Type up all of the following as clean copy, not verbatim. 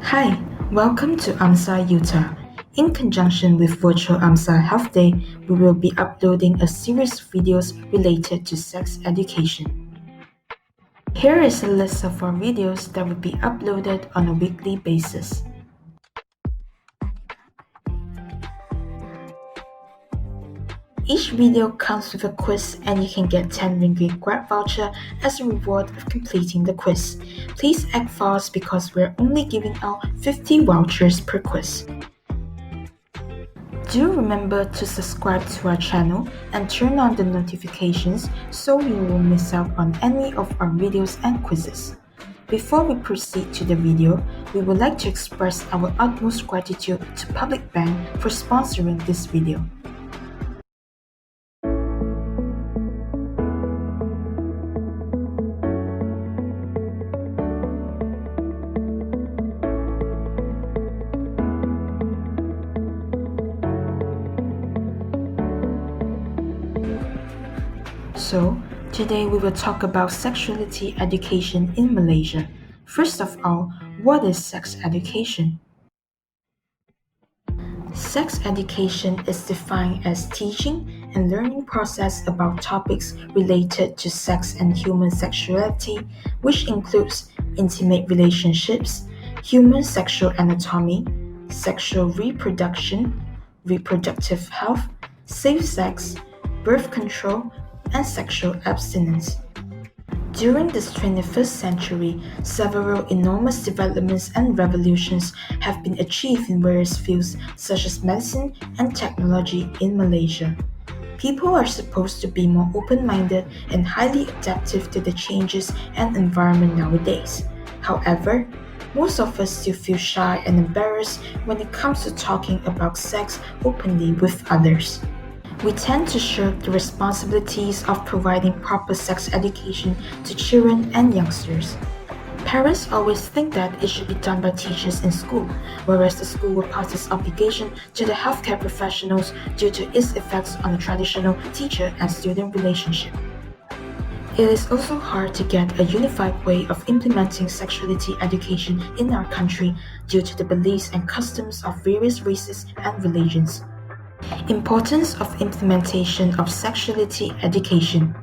Hi, welcome to AMSA Utah. In conjunction with Virtual AMSA Health Day, we will be uploading a series of videos related to sex education. Here is a list of our videos that will be uploaded on a weekly basis. Each video comes with a quiz and you can get 10 ringgit Grab voucher as a reward of completing the quiz. Please act fast because we're only giving out 50 vouchers per quiz. Do remember to subscribe to our channel and turn on the notifications so you won't miss out on any of our videos and quizzes. Before we proceed to the video, we would like to express our utmost gratitude to Public Bank for sponsoring this video. So, today we will talk about sexuality education in Malaysia. First of all, what is sex education? Sex education is defined as teaching and learning process about topics related to sex and human sexuality, which includes intimate relationships, human sexual anatomy, sexual reproduction, reproductive health, safe sex, birth control, and sexual abstinence. During this 21st century, several enormous developments and revolutions have been achieved in various fields such as medicine and technology in Malaysia. People are supposed to be more open-minded and highly adaptive to the changes and environment nowadays. However, most of us still feel shy and embarrassed when it comes to talking about sex openly with others. We tend to shirk the responsibilities of providing proper sex education to children and youngsters. Parents always think that it should be done by teachers in school, whereas the school will pass this obligation to the healthcare professionals due to its effects on the traditional teacher and student relationship. It is also hard to get a unified way of implementing sexuality education in our country due to the beliefs and customs of various races and religions. Importance of implementation of sexuality education.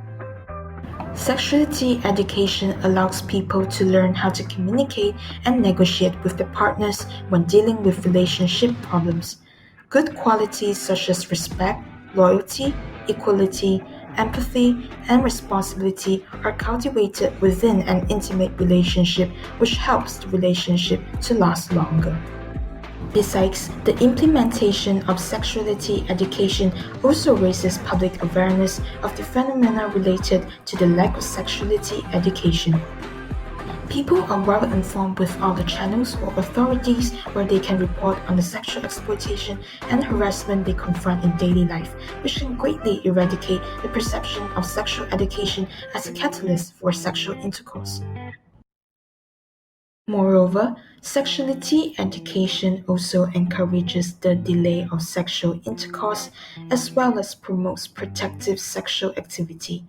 Sexuality education allows people to learn how to communicate and negotiate with their partners when dealing with relationship problems. Good qualities such as respect, loyalty, equality, empathy, and responsibility are cultivated within an intimate relationship, which helps the relationship to last longer. Besides, the implementation of sexuality education also raises public awareness of the phenomena related to the lack of sexuality education. People are well informed with all the channels or authorities where they can report on the sexual exploitation and harassment they confront in daily life, which can greatly eradicate the perception of sexual education as a catalyst for sexual intercourse. Moreover, sexuality education also encourages the delay of sexual intercourse as well as promotes protective sexual activity.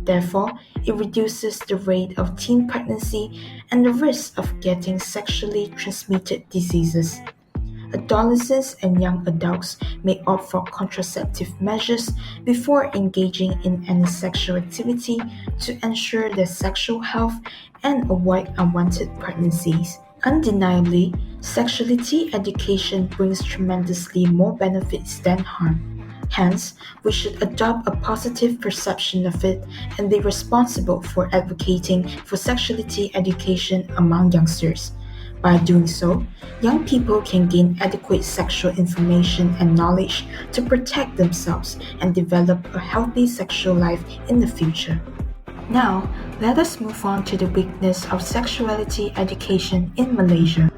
Therefore, it reduces the rate of teen pregnancy and the risk of getting sexually transmitted diseases. Adolescents and young adults may opt for contraceptive measures before engaging in any sexual activity to ensure their sexual health and avoid unwanted pregnancies. Undeniably, sexuality education brings tremendously more benefits than harm. Hence, we should adopt a positive perception of it and be responsible for advocating for sexuality education among youngsters. By doing so, young people can gain adequate sexual information and knowledge to protect themselves and develop a healthy sexual life in the future. Now, let us move on to the weakness of sexuality education in Malaysia.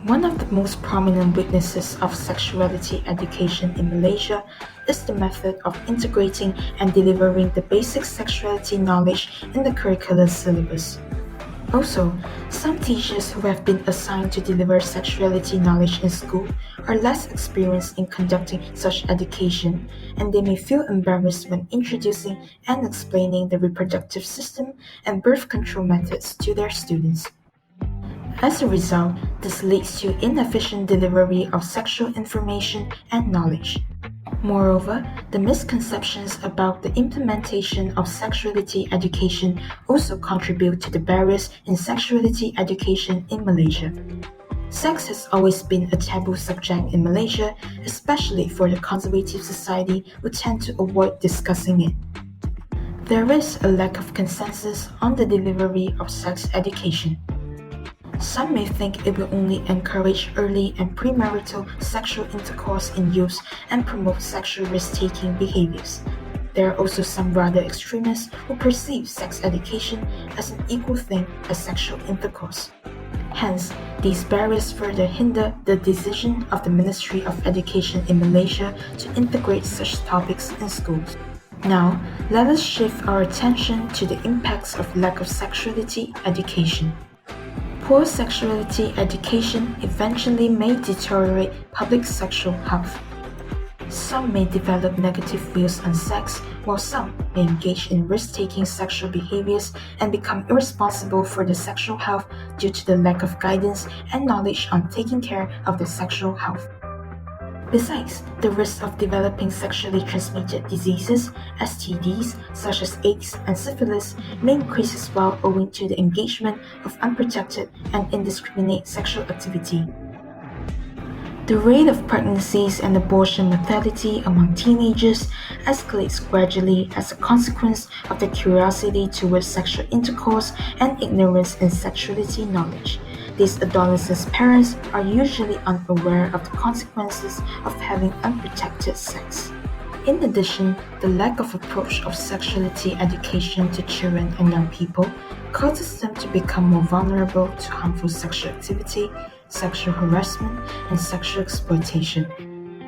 One of the most prominent weaknesses of sexuality education in Malaysia is the method of integrating and delivering the basic sexuality knowledge in the curricular syllabus. Also, some teachers who have been assigned to deliver sexuality knowledge in school are less experienced in conducting such education, and they may feel embarrassed when introducing and explaining the reproductive system and birth control methods to their students. As a result, this leads to inefficient delivery of sexual information and knowledge. Moreover, the misconceptions about the implementation of sexuality education also contribute to the barriers in sexuality education in Malaysia. Sex has always been a taboo subject in Malaysia, especially for the conservative society who tend to avoid discussing it. There is a lack of consensus on the delivery of sex education. Some may think it will only encourage early and premarital sexual intercourse in youth and promote sexual risk-taking behaviors. There are also some rather extremists who perceive sex education as an equal thing as sexual intercourse. Hence, these barriers further hinder the decision of the Ministry of Education in Malaysia to integrate such topics in schools. Now, let us shift our attention to the impacts of lack of sexuality education. Poor sexuality education eventually may deteriorate public sexual health. Some may develop negative views on sex, while some may engage in risk-taking sexual behaviors and become irresponsible for their sexual health due to the lack of guidance and knowledge on taking care of their sexual health. Besides, the risk of developing sexually transmitted diseases, STDs, such as AIDS and syphilis, may increase as well owing to the engagement of unprotected and indiscriminate sexual activity. The rate of pregnancies and abortion mortality among teenagers escalates gradually as a consequence of their curiosity towards sexual intercourse and ignorance in sexuality knowledge. These adolescents' parents are usually unaware of the consequences of having unprotected sex. In addition, the lack of approach of sexuality education to children and young people causes them to become more vulnerable to harmful sexual activity, sexual harassment, and sexual exploitation.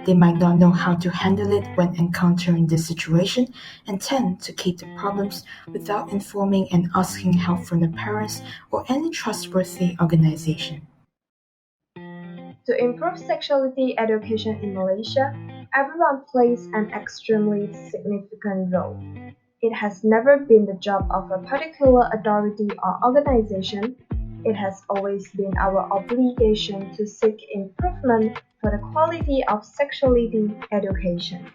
They might not know how to handle it when encountering this situation and tend to keep the problems without informing and asking help from their parents or any trustworthy organization. To improve sexuality education in Malaysia, everyone plays an extremely significant role. It has never been the job of a particular authority or organization. It has always been our obligation to seek improvement for the quality of sexuality education.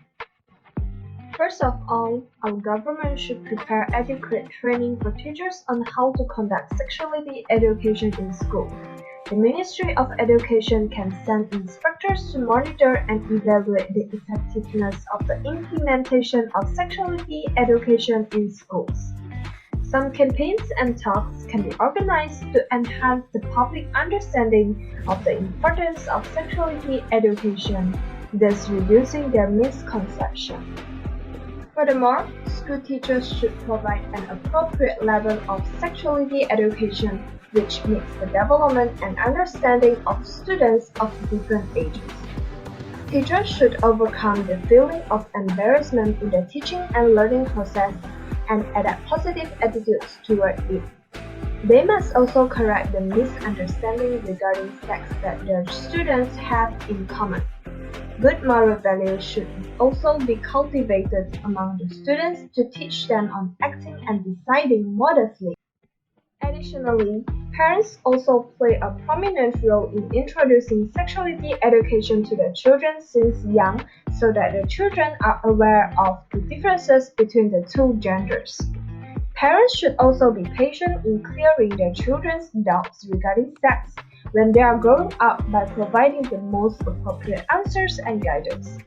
First of all, our government should prepare adequate training for teachers on how to conduct sexuality education in school. The Ministry of Education can send inspectors to monitor and evaluate the effectiveness of the implementation of sexuality education in schools. Some campaigns and talks can be organized to enhance the public understanding of the importance of sexuality education, thus reducing their misconception. Furthermore, school teachers should provide an appropriate level of sexuality education which meets the development and understanding of students of different ages. Teachers should overcome the feeling of embarrassment in the teaching and learning process and adapt positive attitudes toward it. They must also correct the misunderstanding regarding sex that their students have in common. Good moral values should also be cultivated among the students to teach them on acting and deciding modestly. Additionally, parents also play a prominent role in introducing sexuality education to their children since young so that the children are aware of the differences between the two genders. Parents should also be patient in clearing their children's doubts regarding sex when they are growing up by providing the most appropriate answers and guidance.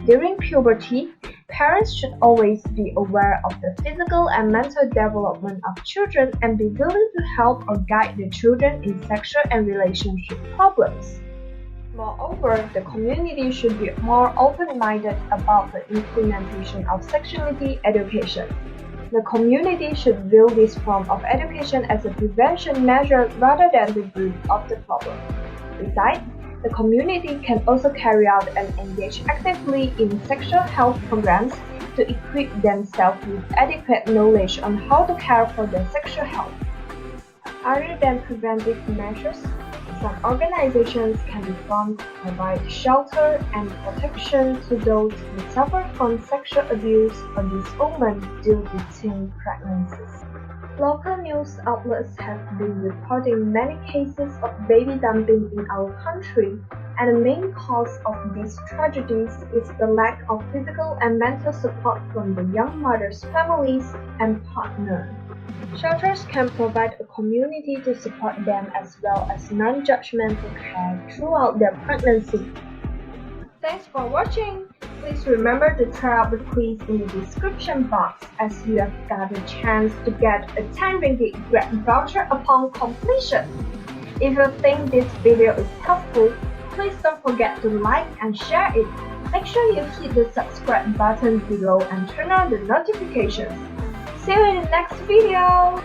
During puberty, parents should always be aware of the physical and mental development of children and be willing to help or guide the children in sexual and relationship problems. Moreover, the community should be more open-minded about the implementation of sexuality education. The community should view this form of education as a prevention measure rather than the root of the problem. Besides, the community can also carry out and engage actively in sexual health programs to equip themselves with adequate knowledge on how to care for their sexual health. Other than preventive measures, some organizations can be formed to provide shelter and protection to those who suffer from sexual abuse or disfigurement due to teen pregnancies. Local news outlets have been reporting many cases of baby dumping in our country, and the main cause of these tragedies is the lack of physical and mental support from the young mother's families and partner. Shelters can provide a community to support them as well as non-judgmental care throughout their pregnancy. Thanks for watching! Please remember to try out the quiz in the description box as you have got a chance to get a 10 ringgit Grab voucher upon completion. If you think this video is helpful, please don't forget to like and share it. Make sure you hit the subscribe button below and turn on the notifications. See you in the next video!